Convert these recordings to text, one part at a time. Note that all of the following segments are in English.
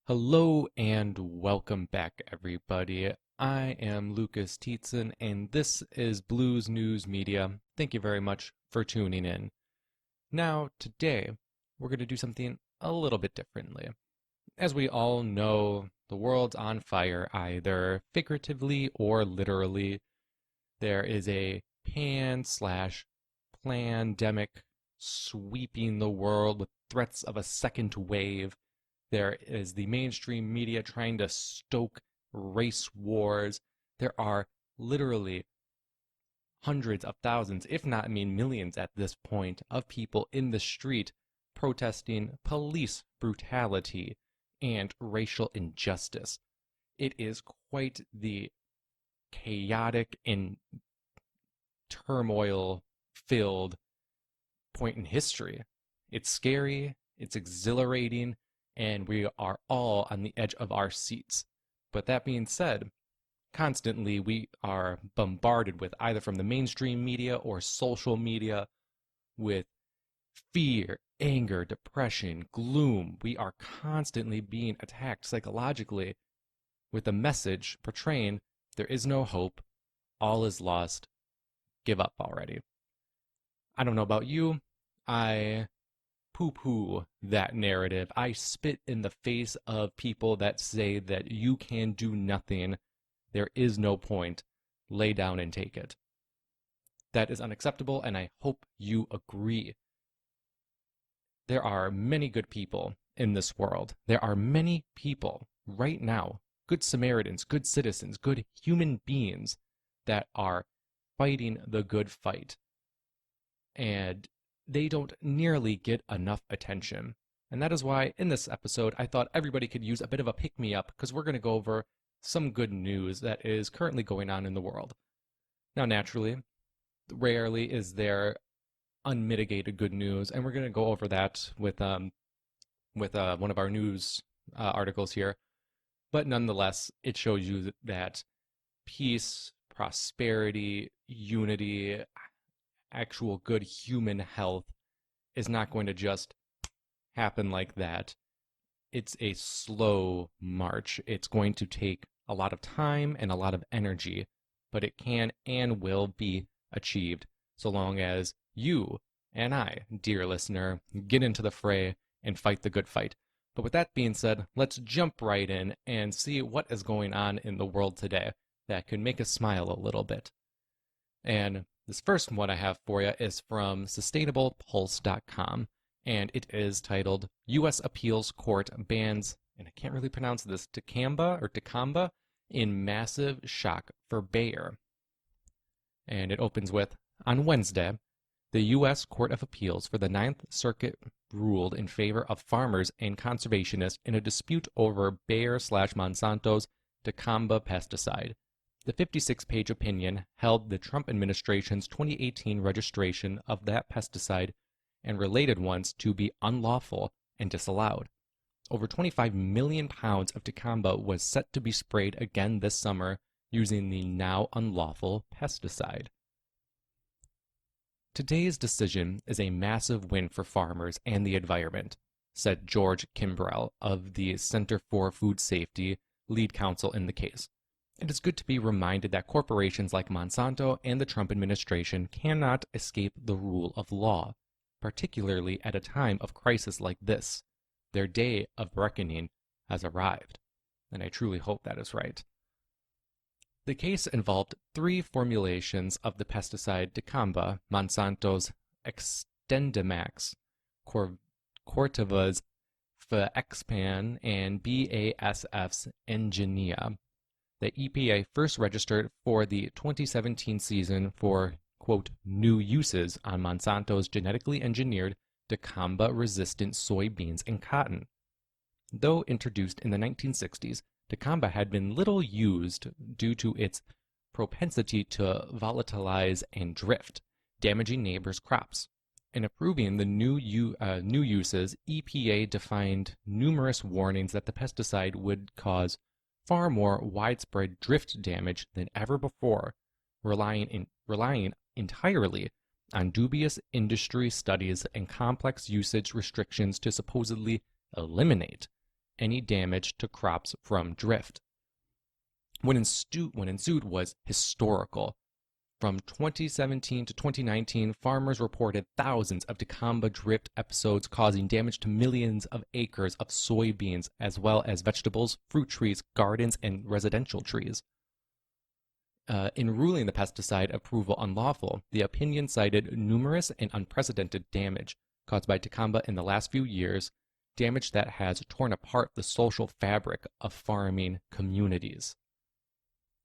Hello and welcome back, everybody. I am Lucas Tietzen, and this is Blues News Media. Thank you very much for tuning in. Now, today, we're going to do something a little bit differently. As we all know, the world's on fire, either figuratively or literally. There is a pan/plandemic sweeping the world with threats of a second wave. There is the mainstream media trying to stoke race wars. There are literally hundreds of thousands, if not millions at this point, of people in the street protesting police brutality and racial injustice. It is quite the chaotic and turmoil filled point in history. It's scary, it's exhilarating, and we are all on the edge of our seats. But that being said, constantly we are bombarded with, either from the mainstream media or social media, with fear, anger, depression, gloom. We are constantly being attacked psychologically with a message portraying there is no hope, all is lost, give up already. I don't know about you, I poo-poo that narrative. I spit in the face of people that say that you can do nothing, there is no point, lay down and take it. That is unacceptable, and I hope you agree. There are many good people in this world. There are many people right now, good Samaritans, good citizens, good human beings that are fighting the good fight. And they don't nearly get enough attention. And that is why in this episode, I thought everybody could use a bit of a pick-me-up, because we're going to go over some good news that is currently going on in the world. Now, naturally, rarely is there unmitigated good news, and we're going to go over that with one of our news articles here. But nonetheless, it shows you that peace, prosperity, unity, actual good human health is not going to just happen like that. It's a slow march. It's going to take a lot of time and a lot of energy, but it can and will be achieved so long as you and I, dear listener, get into the fray and fight the good fight. But with that being said, let's jump right in and see what is going on in the world today that could make us smile a little bit. And this first one I have for you is from sustainablepulse.com, and it is titled U.S. Appeals Court Bans, and I can't really pronounce this, Dicamba in Massive Shock for Bayer. And it opens with, on Wednesday, the U.S. Court of Appeals for the Ninth Circuit ruled in favor of farmers and conservationists in a dispute over Bayer/Monsanto's Dicamba pesticide. The 56-page opinion held the Trump administration's 2018 registration of that pesticide and related ones to be unlawful and disallowed. Over 25 million pounds of Dicamba was set to be sprayed again this summer using the now unlawful pesticide. Today's decision is a massive win for farmers and the environment, said George Kimbrell of the Center for Food Safety, lead counsel in the case. It is good to be reminded that corporations like Monsanto and the Trump administration cannot escape the rule of law, particularly at a time of crisis like this. Their day of reckoning has arrived, and I truly hope that is right. The case involved 3 formulations of the pesticide Dicamba, Monsanto's XtendiMax, Corteva's Fexpan, and BASF's Engenia. The EPA first registered for the 2017 season for, quote, new uses on Monsanto's genetically engineered Dicamba-resistant soybeans and cotton. Though introduced in the 1960s, Dicamba had been little used due to its propensity to volatilize and drift, damaging neighbors' crops. In approving the new uses, EPA defined numerous warnings that the pesticide would cause far more widespread drift damage than ever before, relying entirely on dubious industry studies and complex usage restrictions to supposedly eliminate any damage to crops from drift. What ensued was historical. From 2017 to 2019, farmers reported thousands of Dicamba drift episodes causing damage to millions of acres of soybeans, as well as vegetables, fruit trees, gardens, and residential trees. In ruling the pesticide approval unlawful, the opinion cited numerous and unprecedented damage caused by Dicamba in the last few years, damage that has torn apart the social fabric of farming communities.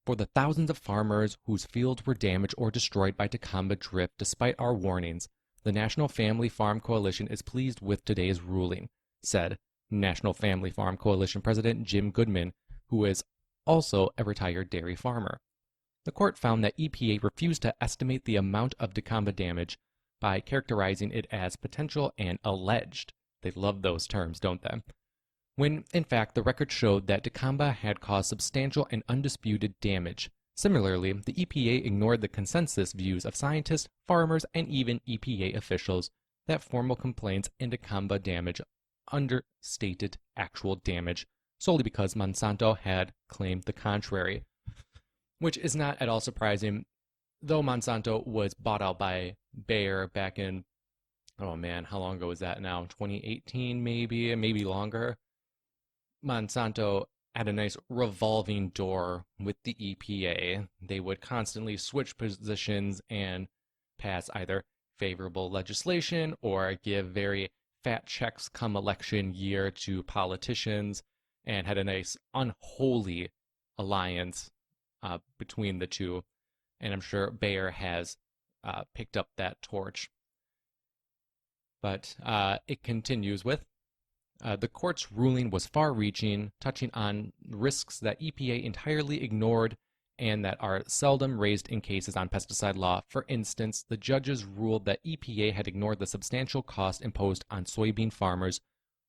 For the thousands of farmers whose fields were damaged or destroyed by Dicamba drift despite our warnings, the National Family Farm Coalition is pleased with today's ruling, said National Family Farm Coalition President Jim Goodman, who is also a retired dairy farmer. The court found that EPA refused to estimate the amount of Dicamba damage by characterizing it as potential and alleged. They love those terms, don't they? When, in fact, the record showed that Dicamba had caused substantial and undisputed damage. Similarly, the EPA ignored the consensus views of scientists, farmers, and even EPA officials that formal complaints and Dicamba damage understated actual damage solely because Monsanto had claimed the contrary. Which is not at all surprising, though Monsanto was bought out by Bayer back in, oh man, how long ago was that now? 2018 maybe longer? Monsanto had a nice revolving door with the EPA. They would constantly switch positions and pass either favorable legislation or give very fat checks come election year to politicians, and had a nice unholy alliance between the two. And I'm sure Bayer has picked up that torch. But it continues with, the court's ruling was far-reaching, touching on risks that EPA entirely ignored and that are seldom raised in cases on pesticide law. For instance, the judges ruled that EPA had ignored the substantial cost imposed on soybean farmers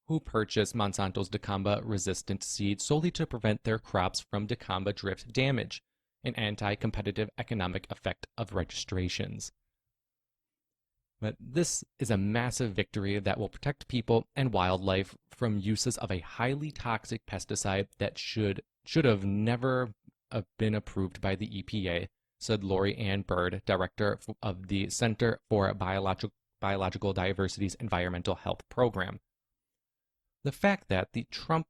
who purchased Monsanto's Dicamba-resistant seed solely to prevent their crops from Dicamba drift damage, an anti-competitive economic effect of registrations. But this is a massive victory that will protect people and wildlife from uses of a highly toxic pesticide that should have never been approved by the EPA, said Lori Ann Bird, director of the Center for Biological Diversity's Environmental Health Program. The fact that the Trump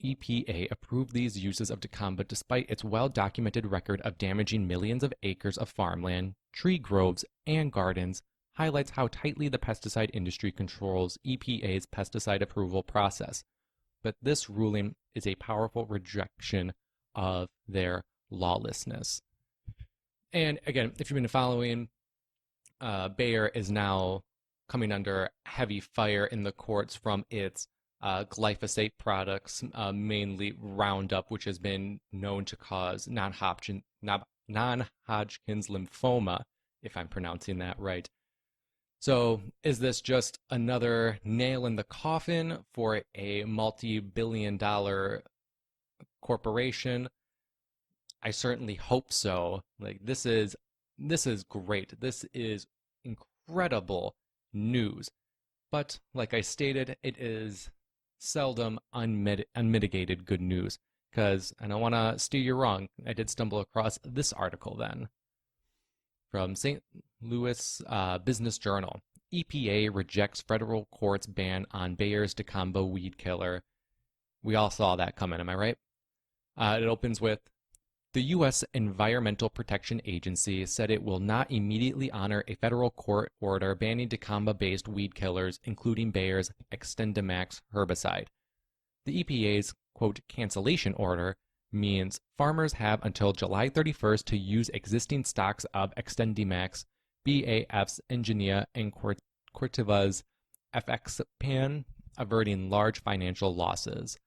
EPA approved these uses of Dicamba despite its well-documented record of damaging millions of acres of farmland, tree groves, and gardens highlights how tightly the pesticide industry controls EPA's pesticide approval process. But this ruling is a powerful rejection of their lawlessness. And again, if you've been following, Bayer is now coming under heavy fire in the courts from its glyphosate products, mainly Roundup, which has been known to cause non-Hodgkin's lymphoma, if I'm pronouncing that right. So is this just another nail in the coffin for a multi-billion-dollar corporation? I certainly hope so. Like, this is great. This is incredible news. But like I stated, it is seldom unmitigated good news. Because I don't want to steer you wrong, I did stumble across this article then. From St. Louis Business Journal. EPA rejects federal court's ban on Bayer's Dicamba weed killer. We all saw that coming, am I right? It opens with, the U.S. Environmental Protection Agency said it will not immediately honor a federal court order banning Dicamba-based weed killers, including Bayer's XtendiMax herbicide. The EPA's, quote, cancellation order means farmers have until July 31st to use existing stocks of XtendiMax, BAF's Engenia, and Corteva's FXpan, averting large financial losses.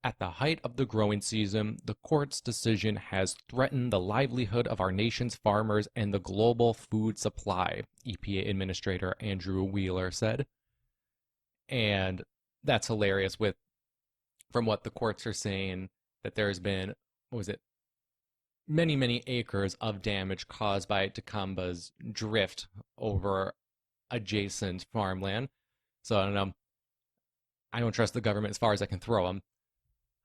At the height of the growing season, the court's decision has threatened the livelihood of our nation's farmers and the global food supply, EPA Administrator Andrew Wheeler said. And that's hilarious from what the courts are saying, that there's been, many acres of damage caused by Dicamba's drift over adjacent farmland. So I don't know. I don't trust the government as far as I can throw them.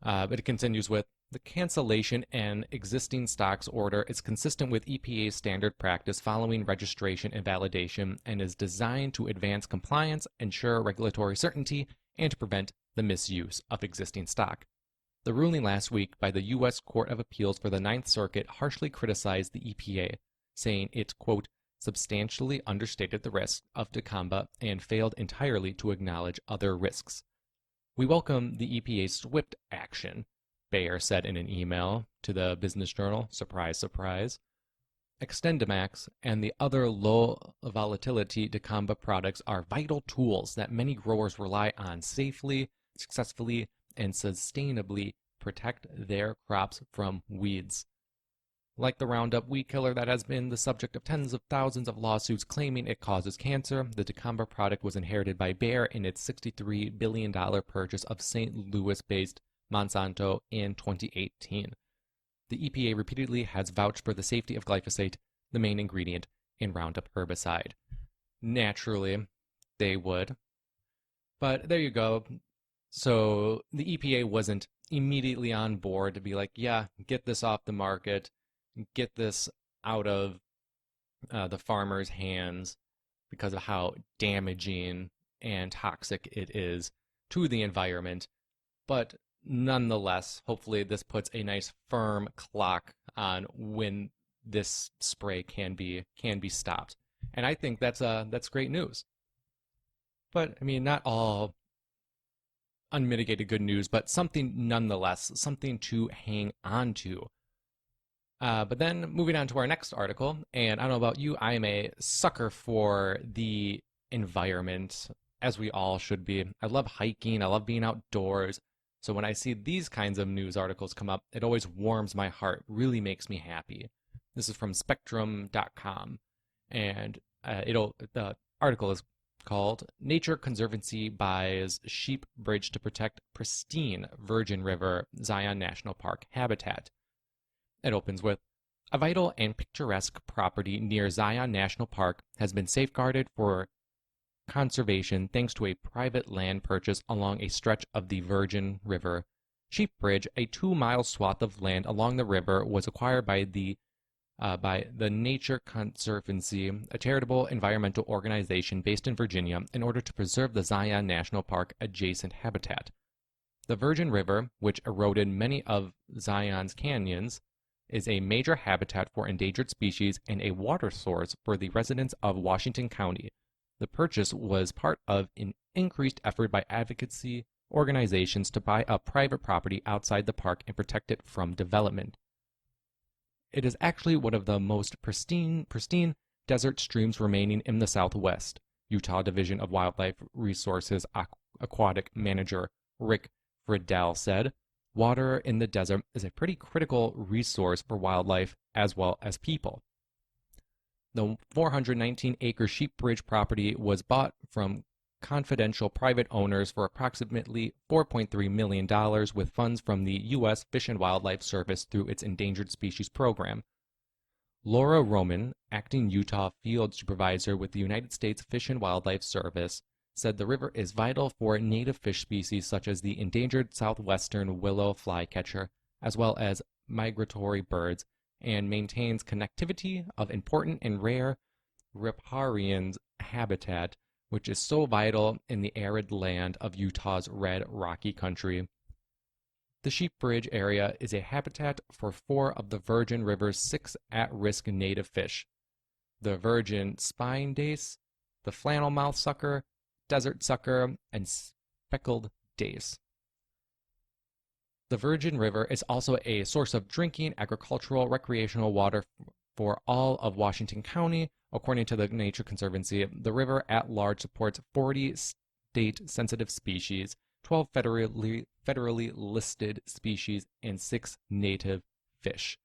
But it continues with, the cancellation and existing stocks order is consistent with EPA's standard practice following registration and validation and is designed to advance compliance, ensure regulatory certainty, and to prevent the misuse of existing stock. The ruling last week by the U.S. Court of Appeals for the Ninth Circuit harshly criticized the EPA, saying it, quote, substantially understated the risks of Dicamba and failed entirely to acknowledge other risks. We welcome the EPA's swift action, Bayer said in an email to the Business Journal. Surprise, surprise. Extendamax and the other low volatility Dicamba products are vital tools that many growers rely on safely, successfully, and sustainably protect their crops from weeds. Like the Roundup weed killer that has been the subject of tens of thousands of lawsuits claiming it causes cancer, the Dicamba product was inherited by Bayer in its $63 billion purchase of St. Louis-based Monsanto in 2018. The EPA repeatedly has vouched for the safety of glyphosate, the main ingredient in Roundup herbicide. Naturally, they would. But there you go. So the EPA wasn't immediately on board to be like, yeah, get this off the market, get this out of the farmers' hands because of how damaging and toxic it is to the environment. But nonetheless, hopefully this puts a nice firm clock on when this spray can be stopped. And I think that's great news. But I mean, not all unmitigated good news, but something nonetheless, something to hang on to. But then moving on to our next article, and I don't know about you, I am a sucker for the environment, as we all should be. I love hiking, I love being outdoors. So when I see these kinds of news articles come up, it always warms my heart, really makes me happy. This is from Spectrum.com, and the article is called Nature Conservancy Buys Sheep Bridge to Protect Pristine Virgin River Zion National Park Habitat. It opens with, a vital and picturesque property near Zion National Park has been safeguarded for conservation thanks to a private land purchase along a stretch of the Virgin River. Sheep Bridge, a 2-mile swath of land along the river, was acquired by the Nature Conservancy, a charitable environmental organization based in Virginia, in order to preserve the Zion National Park adjacent habitat. The Virgin River, which eroded many of Zion's canyons, is a major habitat for endangered species and a water source for the residents of Washington County. The purchase was part of an increased effort by advocacy organizations to buy up private property outside the park and protect it from development. It is actually one of the most pristine desert streams remaining in the Southwest, Utah Division of Wildlife Resources Aquatic Manager Rick Friedel said. Water in the desert is a pretty critical resource for wildlife as well as people. The 419-acre Sheep Bridge property was bought from confidential private owners for approximately $4.3 million with funds from the U.S. Fish and Wildlife Service through its Endangered Species Program. Laura Roman, acting Utah Field Supervisor with the United States Fish and Wildlife Service, said the river is vital for native fish species such as the endangered southwestern willow flycatcher, as well as migratory birds, and maintains connectivity of important and rare riparian habitat, which is so vital in the arid land of Utah's red rocky country. The Sheep Bridge area is a habitat for 4 of the Virgin River's 6 at-risk native fish: the virgin spine dace, the flannelmouth sucker, desert sucker, and speckled dace. The Virgin River is also a source of drinking, agricultural, recreational water for all of Washington County. According to the Nature Conservancy, the river at large supports 40 state-sensitive species, 12 federally listed species, and 6 native fish.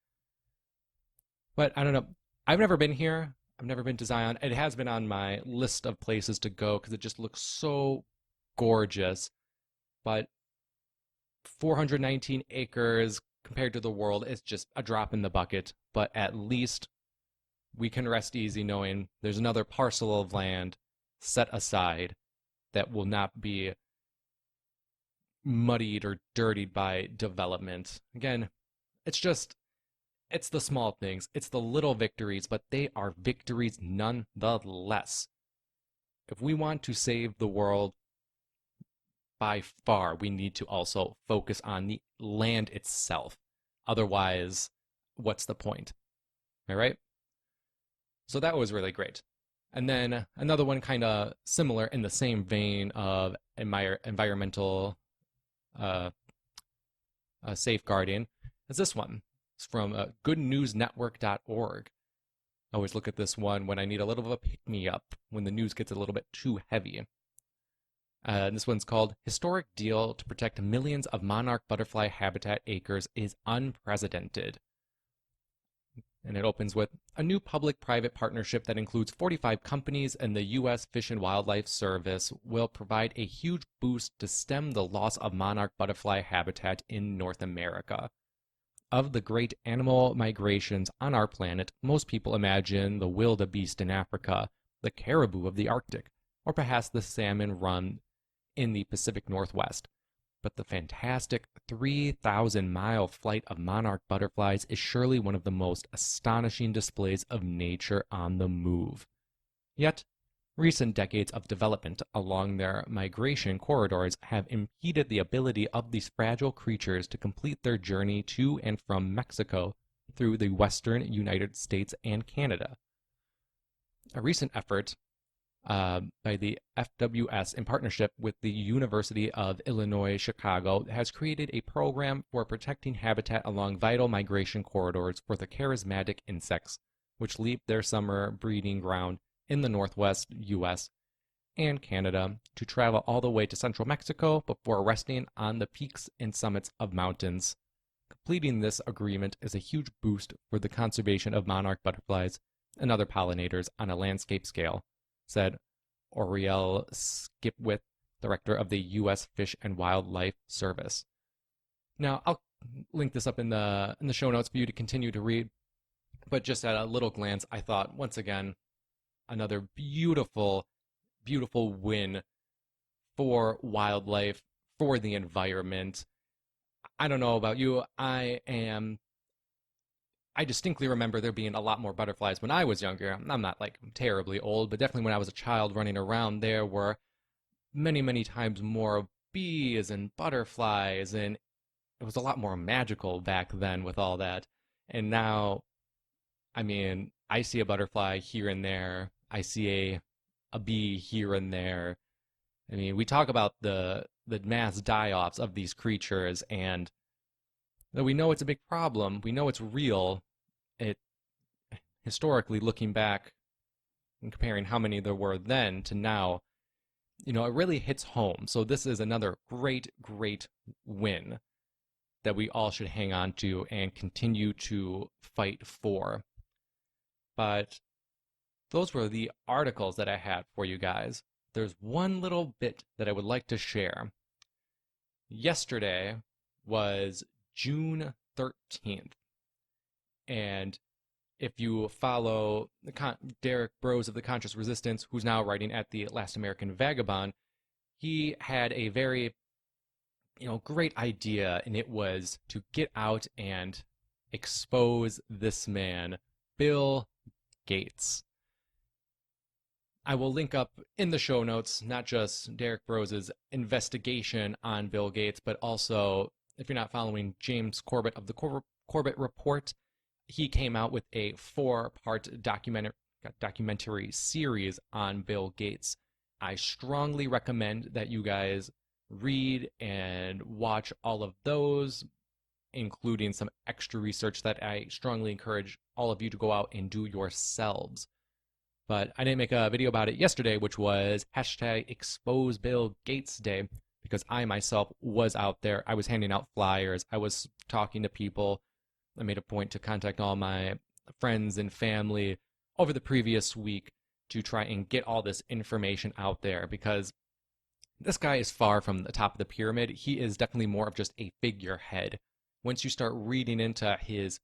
But I don't know. I've never been here. I've never been to Zion. It has been on my list of places to go because it just looks so gorgeous. But 419 acres compared to the world is just a drop in the bucket. But at least we can rest easy knowing there's another parcel of land set aside that will not be muddied or dirtied by development. Again, it's it's the small things, it's the little victories, but they are victories nonetheless. If we want to save the world, by far, we need to also focus on the land itself. Otherwise, what's the point? All right? So that was really great. And then another one kind of similar in the same vein of environmental uh, safeguarding is this one. It's from goodnewsnetwork.org. I always look at this one when I need a little of a pick-me-up, when the news gets a little bit too heavy. This one's called Historic Deal to Protect Millions of Monarch Butterfly Habitat Acres is Unprecedented. And it opens with a new public-private partnership that includes 45 companies and the U.S. Fish and Wildlife Service will provide a huge boost to stem the loss of monarch butterfly habitat in North America. Of the great animal migrations on our planet, most people imagine the wildebeest in Africa, the caribou of the Arctic, or perhaps the salmon run in the Pacific Northwest. But the fantastic 3,000-mile flight of monarch butterflies is surely one of the most astonishing displays of nature on the move. Yet, recent decades of development along their migration corridors have impeded the ability of these fragile creatures to complete their journey to and from Mexico through the western United States and Canada. A recent effort by the FWS in partnership with the University of Illinois Chicago has created a program for protecting habitat along vital migration corridors for the charismatic insects, which leave their summer breeding ground in the northwest U.S. and Canada to travel all the way to central Mexico before resting on the peaks and summits of mountains. Completing this agreement is a huge boost for the conservation of monarch butterflies and other pollinators on a landscape scale, said Oriel Skipwith, director of the U.S. Fish and Wildlife Service. Now, I'll link this up in the show notes for you to continue to read, but just at a little glance, I thought, once again, another beautiful, beautiful win for wildlife, for the environment. I don't know about you, I distinctly remember there being a lot more butterflies when I was younger. I'm not like terribly old, but definitely when I was a child running around, there were many, many times more bees and butterflies, and it was a lot more magical back then with all that. And now, I mean, I see a butterfly here and there. I see a bee here and there. I mean, we talk about the mass die-offs of these creatures, and though we know it's a big problem, we know it's real, it historically looking back and comparing how many there were then to now, it really hits home. So this is another great, great win that we all should hang on to and continue to fight for. But those were the articles that I had for you guys. There's one little bit that I would like to share. Yesterday was June 13th. And if you follow Derek Brose of the Conscious Resistance, who's now writing at the Last American Vagabond, he had a very, great idea, and it was to get out and expose this man, Bill Gates. I will link up in the show notes, not just Derek Brose's investigation on Bill Gates, but also, if you're not following James Corbett of the Corbett Report, he came out with a 4-part documentary series on Bill Gates. I strongly recommend that you guys read and watch all of those, including some extra research that I strongly encourage all of you to go out and do yourselves. But I didn't make a video about it yesterday, which was #ExposeBillGatesDay, because I myself was out there. I was handing out flyers. I was talking to people. I made a point to contact all my friends and family over the previous week to try and get all this information out there, because this guy is far from the top of the pyramid. He is definitely more of just a figurehead. Once you start reading into his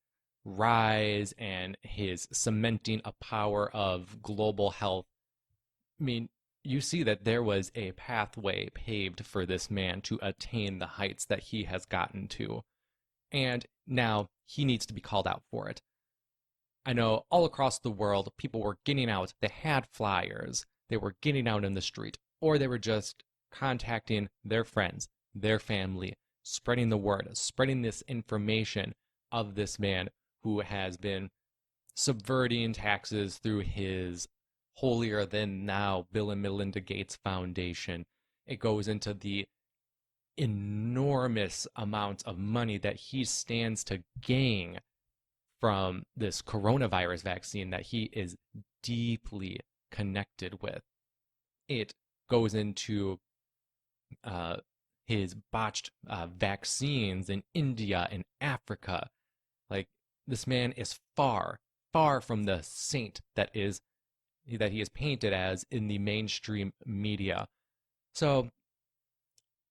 rise and his cementing a power of global health, I mean, you see that there was a pathway paved for this man to attain the heights that he has gotten to. And now he needs to be called out for it. I know all across the world, people were getting out. They had flyers. They were getting out in the street, or they were just contacting their friends, their family, spreading the word, spreading this information of this man who has been subverting taxes through his holier than thou Bill and Melinda Gates Foundation. It goes into the enormous amounts of money that he stands to gain from this coronavirus vaccine that he is deeply connected with. It goes into his botched vaccines in India and Africa. Like, this man is far, far from the saint that he is painted as in the mainstream media. So,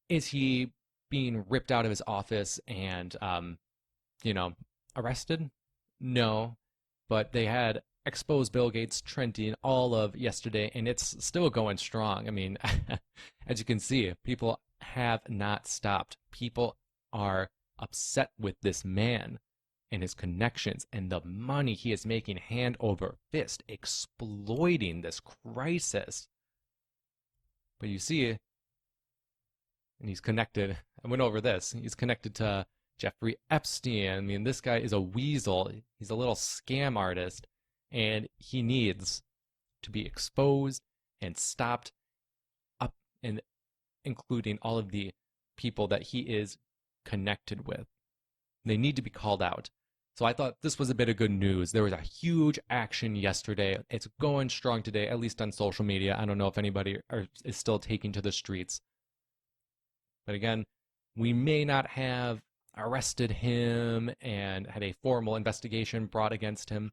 is he being ripped out of his office and, arrested? No, but they had exposed Bill Gates trending all of yesterday, and it's still going strong. I mean, as you can see, people have not stopped. People are upset with this man and his connections and the money he is making hand over fist, exploiting this crisis. But you see, and he's connected, I went over this, he's connected to Jeffrey Epstein. I mean, this guy is a weasel. He's a little scam artist, and he needs to be exposed and stopped up, and including all of the people that he is connected with. They need to be called out. So I thought this was a bit of good news. There was a huge action yesterday. It's going strong today, at least on social media. I don't know if anybody is still taking to the streets. But again, we may not have arrested him and had a formal investigation brought against him,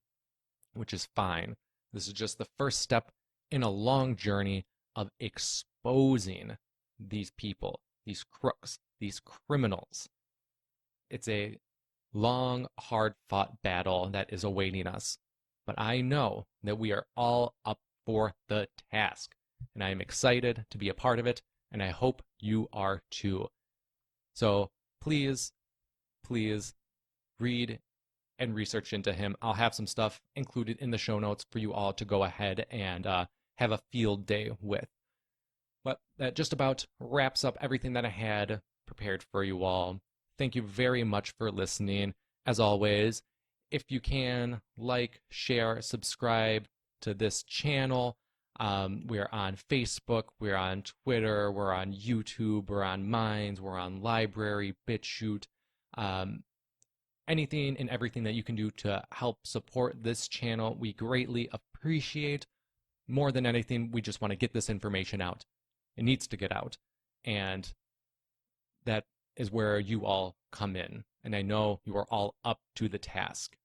which is fine. This is just the first step in a long journey of exposing these people, these crooks, these criminals. It's a long, hard-fought battle that is awaiting us. But I know that we are all up for the task, and I am excited to be a part of it, and I hope you are too. So please read and research into him. I'll have some stuff included in the show notes for you all to go ahead and have a field day with. But that just about wraps up everything that I had prepared for you all. Thank you very much for listening. As always, if you can, like, share, subscribe to this channel. We're on Facebook, we're on Twitter, we're on YouTube, we're on Minds, we're on Library, BitChute. Anything and everything that you can do to help support this channel, we greatly appreciate. More than anything, we just want to get this information out. It needs to get out. And that is where you all come in. And I know you are all up to the task.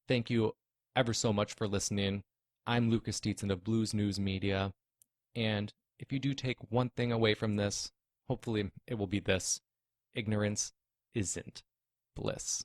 Thank you ever so much for listening. I'm Lucas Dietz of Blues News Media. And if you do take one thing away from this, hopefully it will be this: ignorance isn't bliss.